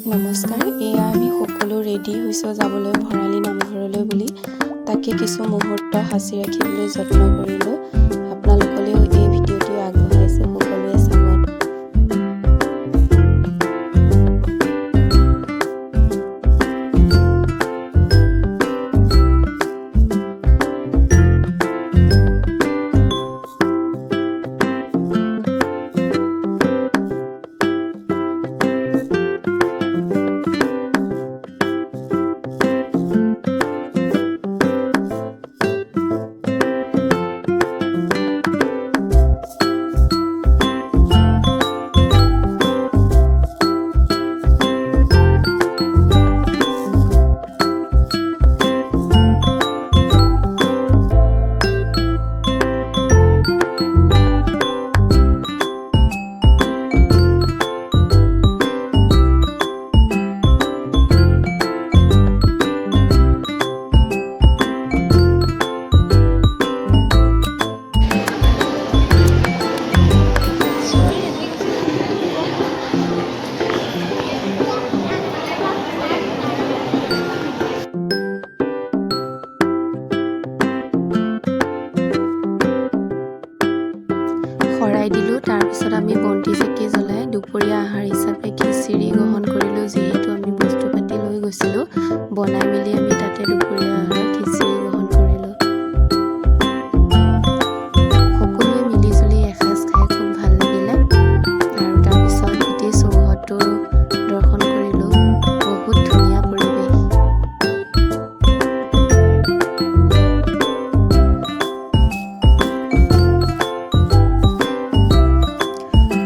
নমস্কাৰ। এয়া আমি সকলো ৰেডি হৈছোঁ যাবলৈ ভৰালী নামঘৰলৈ বুলি। তাকে কিছু মুহূৰ্ত সাঁচি ৰাখিবলৈ যত্ন কৰিলোঁ। আপোনালোকলৈও এই ভিডিঅ'টো আগবঢ়াইছোঁ, সকলোৱে চাব। শৰাই দিলোঁ। তাৰপিছত আমি বন্তি চাকি জ্বলাই দুপৰীয়া আহাৰ হিচাপে খিচিৰি গ্ৰহণ কৰিলোঁ। যিহেতু আমি বস্তু পাতি লৈ গৈছিলোঁ, বনাই মেলি আমি তাতে দুপৰীয়া আহাৰ খিচিৰি গ্ৰহণ কৰিলোঁ। সকলোৱে মিলিজুলি এসাঁজ খাই খুব ভাল লাগিলে। আৰু তাৰপিছত গোটেই চৌহদটো দৰ্শন কৰিলোঁ। বহুত ধুনীয়া পৰিৱেশ।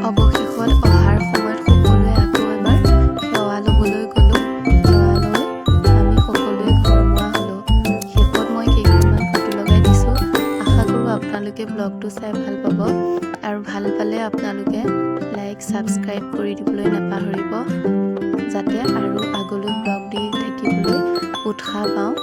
অৱশেষত অহাৰ সময়ত সকলোৱে আকৌ এবাৰ সেৱা ল'বলৈ গ'লোঁ। সেৱা লৈ আমি সকলোৱে ঘৰমুৱা হ'লোঁ। শেষত মই কেইখনমান ফটো লগাই দিছোঁ। আশা কৰোঁ আপোনালোকে ব্লগটো চাই ভাল পাব, আৰু ভাল পালে আপোনালোকে লাইক ছাবস্ক্ৰাইব কৰি দিবলৈ নাপাহৰিব, যাতে আৰু আগলৈ ব্লগ দি থাকিবলৈ উৎসাহ পাওঁ।